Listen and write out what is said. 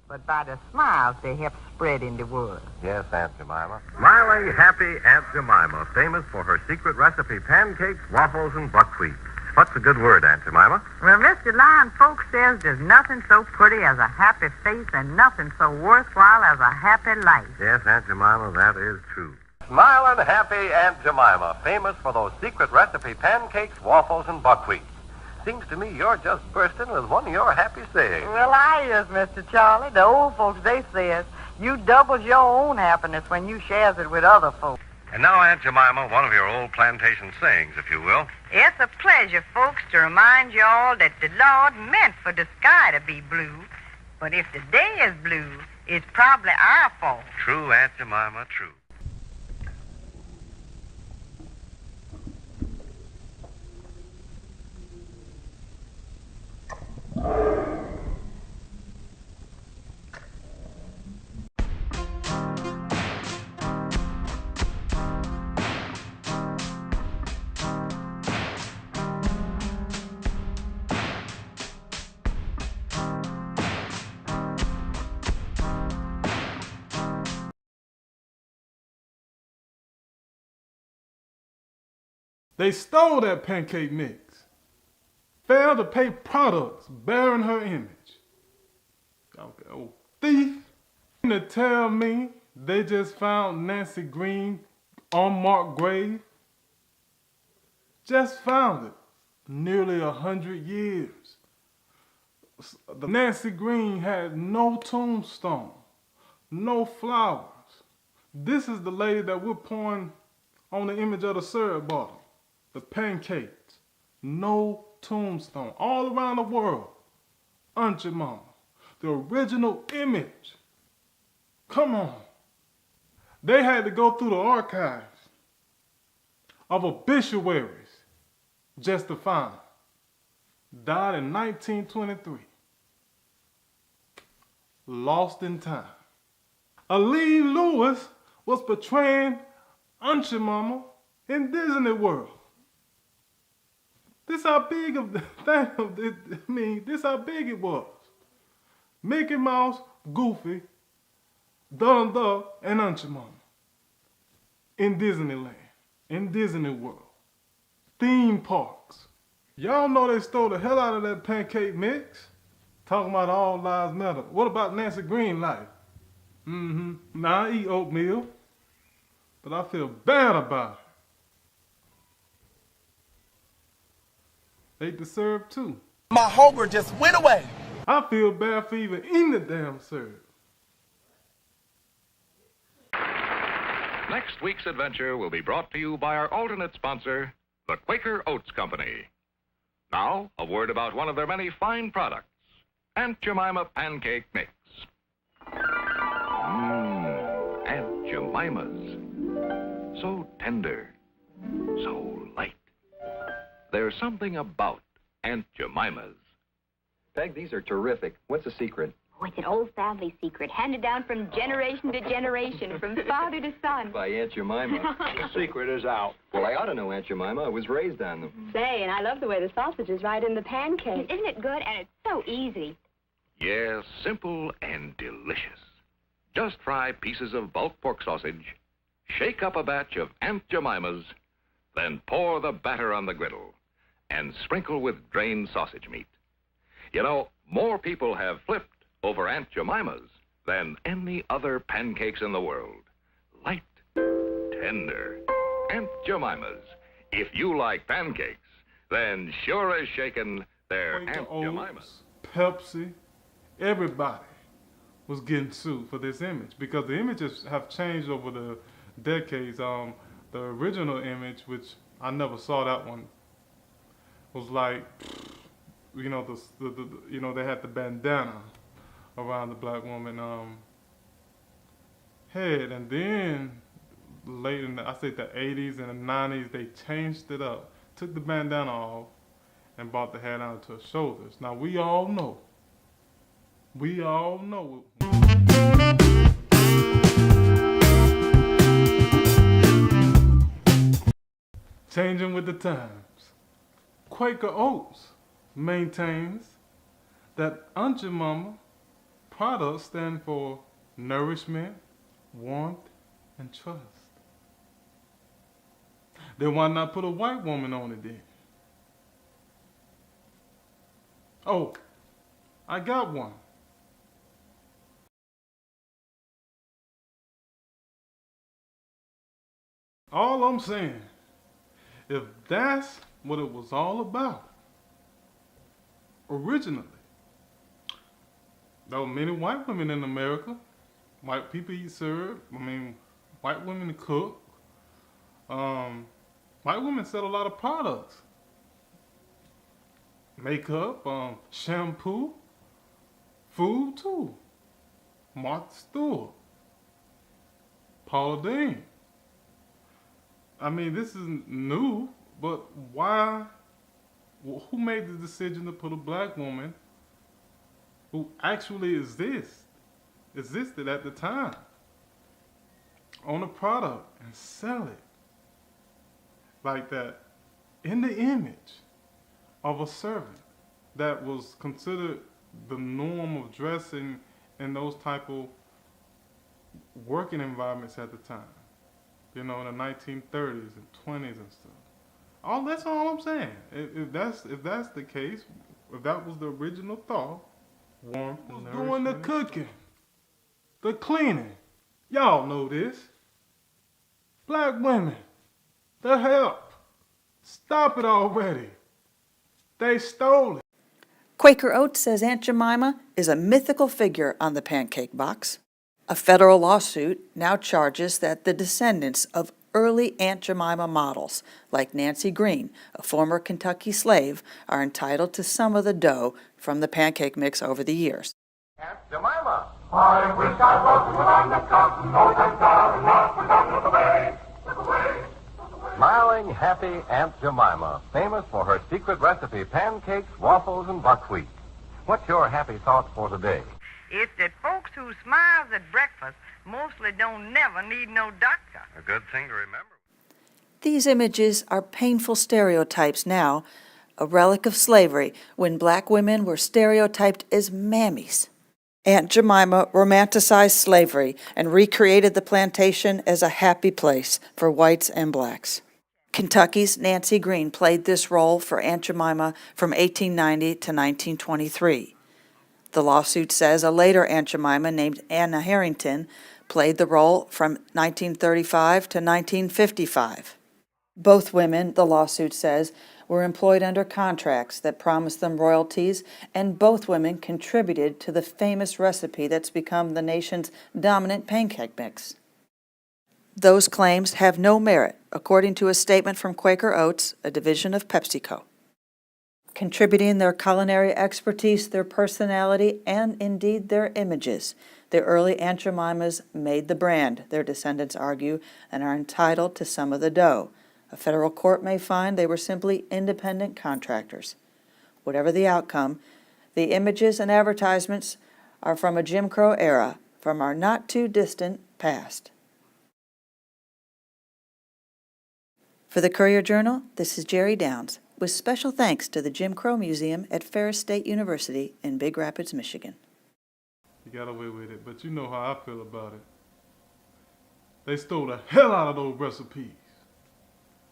but by the smiles they help spread in the world. Yes, Aunt Jemima. Smiling, happy Aunt Jemima, famous for her secret recipe pancakes, waffles, and buckwheat. What's a good word, Aunt Jemima? Well, Mr. Lion, folks says there's nothing so pretty as a happy face and nothing so worthwhile as a happy life. Yes, Aunt Jemima, that is true. Smiling, happy Aunt Jemima, famous for those secret recipe pancakes, waffles, and buckwheat. Seems to me you're just bursting with one of your happy sayings. Well, I is, Mr. Charlie. The old folks, they says, you doubles your own happiness when you shares it with other folks. And now, Aunt Jemima, one of your old plantation sayings, if you will. It's a pleasure, folks, to remind you all that the Lord meant for the sky to be blue. But if the day is blue, it's probably our fault. True, Aunt Jemima, true. They stole that pancake mix. Failed to pay products bearing her image. Okay, oh, thief. To tell me they just found Nancy Green unmarked grave. Just found it. Nearly 100 years. The Nancy Green had no tombstone, no flowers. This is the lady that we're pouring on the image of the syrup bottle. The pancakes, no tombstone, all around the world. Aunt Jemima, the original image. Come on. They had to go through the archives of obituaries just to find her. Died in 1923. Lost in time. Aline Lewis was portraying Aunt Jemima in Disney World. This how big of the thing, this how big it was. Mickey Mouse, Goofy, Donald Duck, and Aunt Jemima. In Disneyland, in Disney World. Theme parks. Y'all know they stole the hell out of that pancake mix. Talking about all lives matter. What about Nancy Green life? Now I eat oatmeal, but I feel bad about it. They deserve too. My hunger just went away. I feel bad for even eating the damn syrup. Next week's adventure will be brought to you by our alternate sponsor, the Quaker Oats Company. Now, a word about one of their many fine products, Aunt Jemima Pancake Mix. Aunt Jemima's. So tender, so light. There's something about Aunt Jemima's. Peg, these are terrific. What's the secret? Oh, it's an old family secret, handed down from generation to generation, from father to son. By Aunt Jemima. The secret is out. Well, I ought to know Aunt Jemima. I was raised on them. Say, and I love the way the sausage is right in the pancake. Isn't it good? And it's so easy. Yes, simple and delicious. Just fry pieces of bulk pork sausage, shake up a batch of Aunt Jemima's, then pour the batter on the griddle and sprinkle with drained sausage meat. You know, more people have flipped over Aunt Jemima's than any other pancakes in the world. Light, tender, Aunt Jemima's. If you like pancakes, then sure as shaken, they're Quaker Aunt Oats, Jemima's. Pepsi, everybody was getting sued for this image because the images have changed over the decades. The original image, which I never saw that one, was like, you know, you know, they had the bandana around the black woman head, and then late in the, I say the 80s and the 90s, they changed it up, took the bandana off, and brought the hair down to her shoulders. Now we all know. Changing with the times. Quaker Oats maintains that Aunt Jemima products stand for nourishment, warmth, and trust. Then why not put a white woman on it then? Oh, I got one. All I'm saying, if that's what it was all about, originally, there were many white women in America. White people eat syrup. White women cook. White women sell a lot of products. Makeup, shampoo, food too. Martha Stewart, Paula Deen. This isn't new, but why? Who made the decision to put a black woman who actually existed at the time on a product and sell it like that in the image of a servant that was considered the norm of dressing in those type of working environments at the time? In the 1930s and 20s and stuff. That's all I'm saying. If that's the case, if that was the original thought, warmth and nourishment. Doing the cooking, the cleaning. Y'all know this. Black women, the help. Stop it already. They stole it. Quaker Oats says Aunt Jemima is a mythical figure on the pancake box. A federal lawsuit now charges that the descendants of early Aunt Jemima models, like Nancy Green, a former Kentucky slave, are entitled to some of the dough from the pancake mix over the years. Aunt Jemima. I wish I was on the cotton, Smiling, happy Aunt Jemima, famous for her secret recipe pancakes, waffles, and buckwheat. What's your happy thought for today? It's that folks who smiles at breakfast mostly don't never need no doctor. A good thing to remember. These images are painful stereotypes now, a relic of slavery when black women were stereotyped as mammies. Aunt Jemima romanticized slavery and recreated the plantation as a happy place for whites and blacks. Kentucky's Nancy Green played this role for Aunt Jemima from 1890 to 1923. The lawsuit says a later Aunt Jemima named Anna Harrington played the role from 1935 to 1955. Both women, the lawsuit says, were employed under contracts that promised them royalties, and both women contributed to the famous recipe that's become the nation's dominant pancake mix. Those claims have no merit, according to a statement from Quaker Oats, a division of PepsiCo. Contributing their culinary expertise, their personality, and indeed their images, the early Aunt Jemimas made the brand, their descendants argue, and are entitled to some of the dough. A federal court may find they were simply independent contractors. Whatever the outcome, the images and advertisements are from a Jim Crow era, from our not-too-distant past. For the Courier Journal, this is Jere Downs, with special thanks to the Jim Crow Museum at Ferris State University in Big Rapids, Michigan. You got away with it, but you know how I feel about it. They stole the hell out of those recipes.